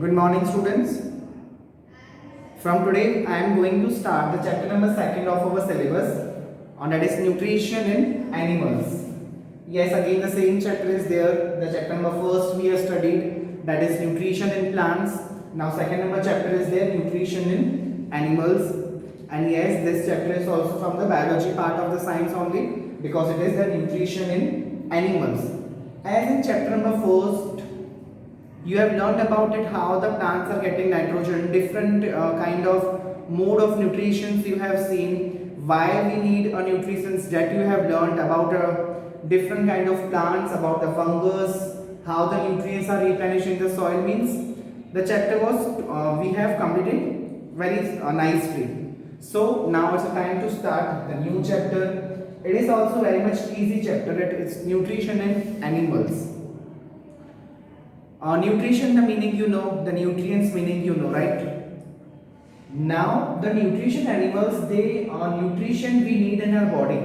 Good morning, students. From today, I am going to start the chapter number 2 of our syllabus, and that is nutrition in animals. Yes, again the same chapter is there. The chapter number 1 we have studied, that is nutrition in plants. Now second number chapter is there, nutrition in animals. And yes, this chapter is also from the biology part of the science only, because it is the nutrition in animals. As in chapter number 1, you have learned about it, how the plants are getting nitrogen, different kind of mode of nutrition you have seen, why we need a nutrients, that you have learned about different kind of plants, about the fungus, how the nutrients are replenished in the soil. Means the chapter was we have completed very nicely. So now it's time to start the new chapter. It is also very much easy chapter. It's nutrition in animals. Nutrition, the meaning you know, the nutrients meaning you know, right? Now the nutrition animals, they nutrition we need in our body.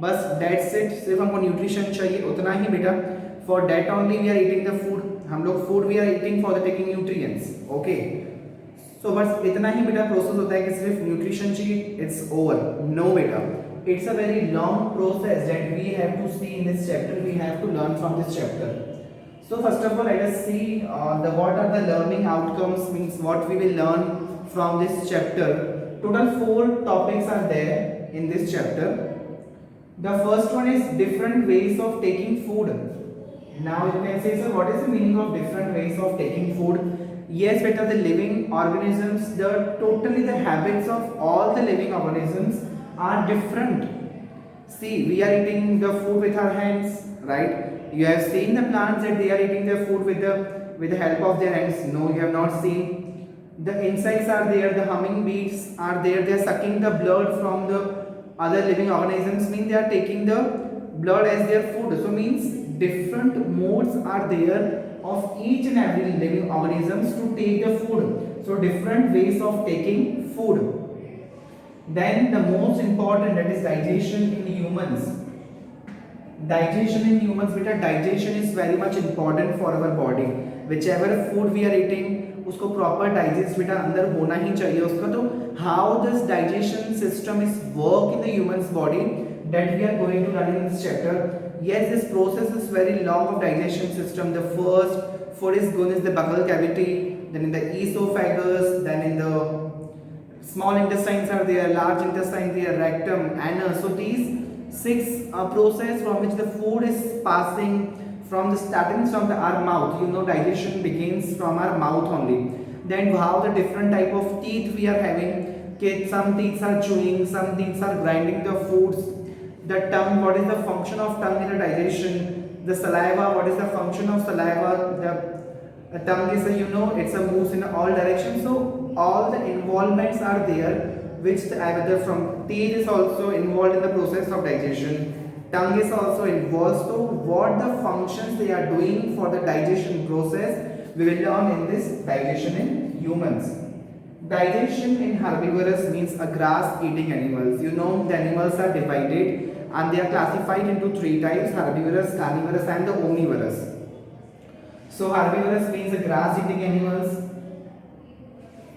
बस that's it. सिर्फ हमको nutrition चाहिए उतना ही बेटा. For that only we are eating the food. हम लोग food we are eating for the taking nutrients. Okay. So बस इतना ही बेटा process होता है कि सिर्फ nutrition चाहिए. It's over. No बेटा. It's a very long process that we have to see in this chapter. We have to learn from this chapter. So first of all, let us see what are the learning outcomes, means what we will learn from this chapter. Total 4 topics are there in this chapter. The first one is different ways of taking food. Now you can say, sir, what is the meaning of different ways of taking food? Yes, beta, the living organisms, totally the habits of all the living organisms are different. See, we are eating the food with our hands, right? You have seen the plants that they are eating their food with the help of their hands. No, you have not seen. The insects are there, the hummingbirds are there, they are sucking the blood from the other living organisms, means they are taking the blood as their food. So means different modes are there of each and every living organisms to take the food. So different ways of taking food. Then the most important, that is digestion in humans. Digestion in humans, beta, digestion is very much important for our body. Whichever food we are eating, उसको proper digest बेटा अंदर होना ही चाहिए उसका. तो how this digestion system is work in the human's body, that we are going to learn in this chapter. Yes, this process is very long of digestion system. The first food is going is the buccal cavity, then in the esophagus, then in the small intestines are there, large intestines there, rectum, anus. So these 6 process from which the food is passing from the starting from our mouth. You know, digestion begins from our mouth only. Then how the different type of teeth we are having. Okay, some teeth are chewing, some teeth are grinding the foods. The tongue, what is the function of tongue in the digestion? The saliva, what is the function of saliva? The tongue is a, you know, it's a moves in all directions. So all the involvements are there, which either from teeth is also involved in the process of digestion, tongue is also involved. So what the functions they are doing for the digestion process, we will learn in this digestion in humans. Digestion in herbivorous means a grass eating animals. You know, the animals are divided and they are classified into 3 types: herbivorous, carnivorous and the omnivorous. So herbivorous means the grass eating animals,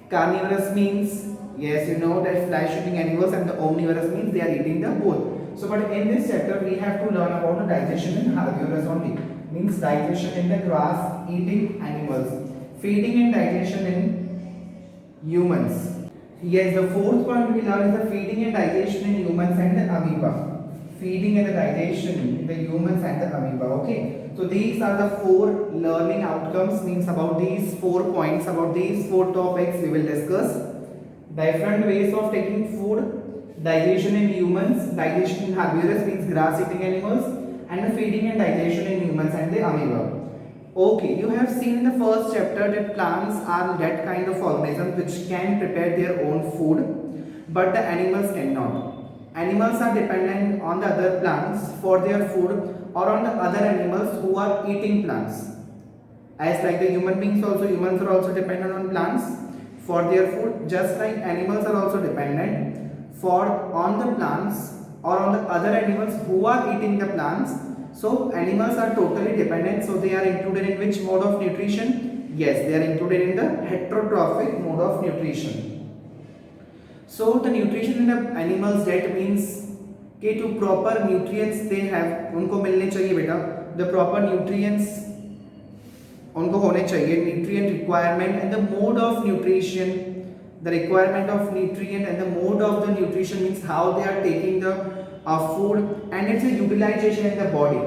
carnivorous means, yes, you know, that flesh eating animals, and the omnivorous means they are eating the both. So but in this chapter we have to learn about the digestion in herbivorous only, means digestion in the grass eating animals, feeding and digestion in humans. Yes, the fourth point we learn is the feeding and digestion in humans and the amoeba. Feeding and the digestion in the humans and the amoeba. Okay, so these are the 4 learning outcomes, means about these 4 points, about these 4 topics we will discuss. Different ways of taking food, digestion in humans, digestion in herbivorous means grass eating animals, and the feeding and digestion in humans and the amoeba. Okay, you have seen in the first chapter that plants are that kind of organisms which can prepare their own food, but the animals cannot. Animals are dependent on the other plants for their food, or on the other animals who are eating plants. As like the human beings also, humans are also dependent on plants for their food, just like animals are also dependent on the plants or on the other animals who are eating the plants. So animals are totally dependent. So they are included in which mode of nutrition? Yes, they are included in the heterotrophic mode of nutrition. So the nutrition in the animals, that means कि to proper nutrients they have, उनको मिलने चाहिए बेटा, the proper nutrients उनको होने चाहिए, nutrient requirement and the mode of nutrition, the requirement of nutrient and the mode of the nutrition means how they are taking the food and its utilization in the body.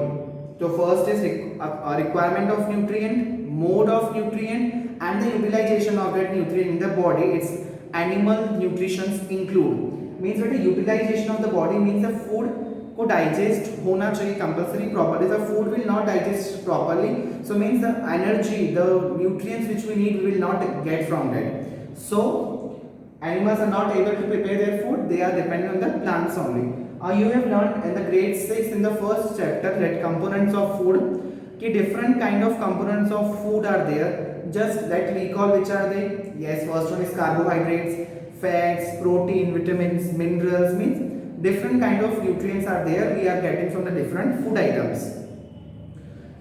So first is a requirement of nutrient, mode of nutrient and the utilization of that nutrient in the body. It's animal nutrition include, means that the utilization of the body means the food को digest होना चाहिए compulsory properly. The food will not digest properly, so means the energy, the nutrients which we need, we will not get from that. So animals are not able to prepare their food, they are dependent on the plants only. You have learned in the grade 6 in the first chapter that components of food, कि different kind of components of food are there. Just let recall which are they. Yes, first one is carbohydrates, fats, protein, vitamins, minerals, means different kind of nutrients are there we are getting from the different food items.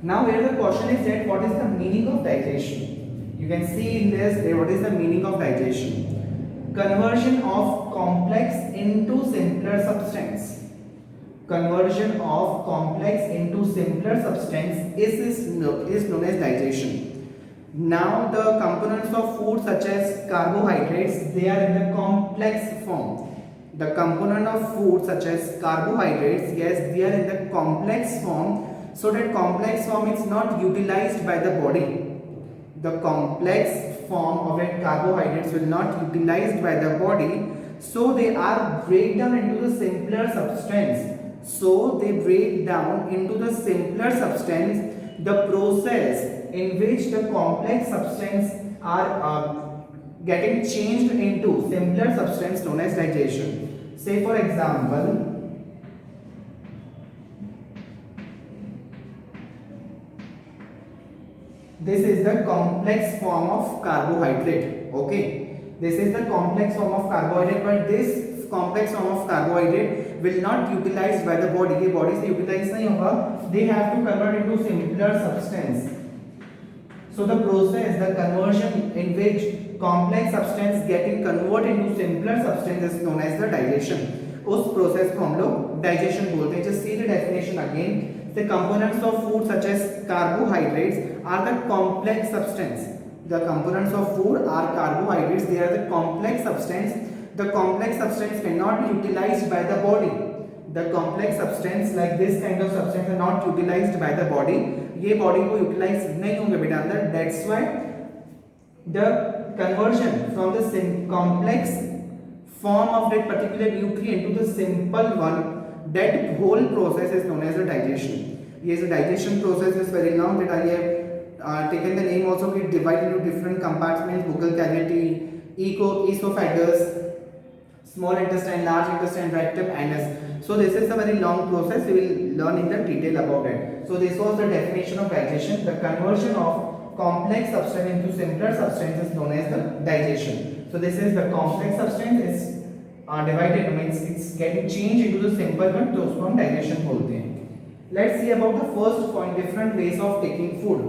Now here the question is that what is the meaning of digestion? You can see in this what is the meaning of digestion. Conversion of complex into simpler substance. Conversion of complex into simpler substance is known as digestion. Now the components of food such as carbohydrates, they are in the complex form. The component of food such as carbohydrates, yes, they are in the complex form. So that complex form is not utilized by the body. The complex form of that carbohydrates will not utilized by the body. So they are break down into the simpler substance. So they break down into the simpler substance. The process in which the complex substance are getting changed into simpler substance known as digestion. Say for example, this is the complex form of carbohydrate. Okay, this is the complex form of carbohydrate, but this complex form of carbohydrate will not utilized by the body. ये body से utilize नहीं होगा. They have to convert into simpler substance. So the process, the conversion in which complex substance getting converted into simpler substance is known as the digestion. उस process को हम लोग digestion बोलते हैं. Just see the definition again. The components of food such as carbohydrates are the complex substance. The components of food are carbohydrates. They are the complex substance. The complex substance cannot be utilized by the body. The complex substance like this kind of substance are not utilized by the body. ये body को utilize नहीं होंगे बेटा अंदर. That's why the conversion from the complex form of that particular nutrient to the simple one, that whole process is known as the digestion. Yes, the digestion process is very long that I have taken the name also. We divide into different compartments: buccal cavity, esophagus, small intestine, large intestine, rectum, anus. So this is a very long process. We will learn in the detail about it. So this was the definition of digestion. The conversion of complex substance into simpler substance is known as the digestion. So this is the complex substance is divided, means it's getting changed into the simple one, तो उसको हम digestion बोलते हैं. Let's see about the first point, different ways of taking food.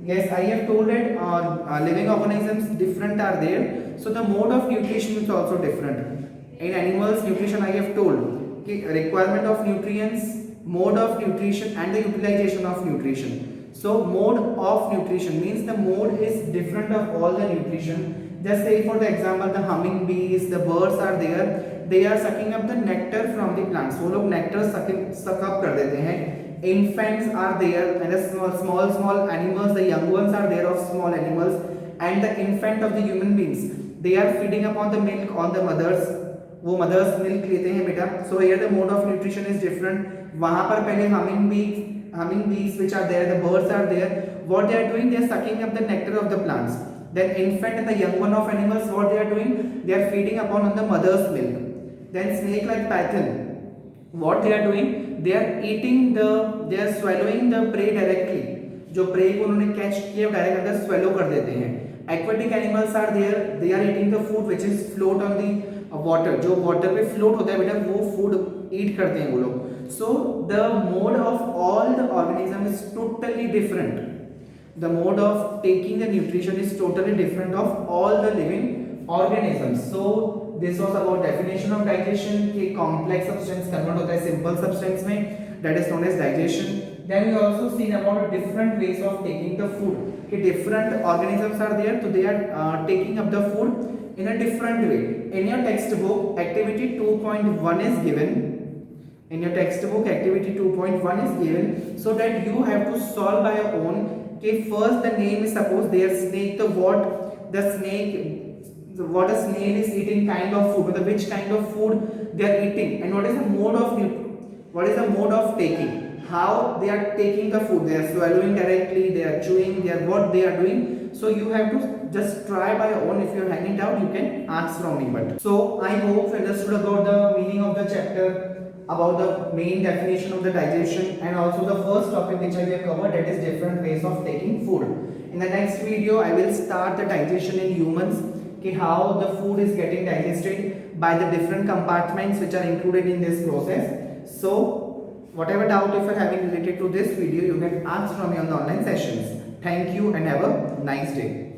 Yes, I have told that living organisms different are there. So the mode of nutrition is also different. In animals nutrition I have told कि requirement of nutrients, mode of nutrition and the utilization of nutrition. So mode of nutrition means the mode is different of all the nutrition. Just say for the example the humming bees, the birds are there, they are sucking up the nectar from the plants. वो लोग nectar suck up कर देते हैं. Infants are there and the small animals, the young ones are there of small animals, and the infant of the human beings, they are feeding upon the milk on the mothers. वो mother's milk लेते हैं बेटा. So here the mode of nutrition is different. वहां पर पहले humming bees which are there, the birds are there, what they are doing, they are sucking up the nectar of the plants. Then infant and the young one of animals, what they are doing, they are feeding upon on the mother's milk. Then snake like python, what they are doing, they are swallowing the prey directly. जो prey को उन्होंने catch किया direct अंदर swallow कर देते हैं. Aquatic animals are there, they are eating the food which is float on the water. जो water पे float होता है बेटा वो food eat करते हैं वो लोग. So the mode of all the organism is totally different. the mode of taking the nutrition is totally different of all the living organisms. So this was about definition of digestion कि complex substance convert होता है simple substance में, that is known as digestion. Then we also seen about different ways of taking the food कि different organisms are there, so they are taking up the food in a different way. In your textbook activity 2.1 is given. In your textbook activity 2.1 is given, so that you have to solve by your own. Okay, first the name is, suppose they are snake, the what the snake, what a snail is eating kind of food, which kind of food they are eating, and what is the mode of taking, how they are taking the food, they are swallowing directly, they are chewing, they are what they are doing. So you have to just try by your own. If you are hanging out, you can ask from me. But so I hope you understood about the meaning of the chapter, about the main definition of the digestion, and also the first topic which I have covered, that is different ways of taking food. In the next video I will start the digestion in humans, okay, how the food is getting digested by the different compartments which are included in this process. So whatever doubt if you are having related to this video, you can ask from me on the online sessions. Thank you and have a nice day.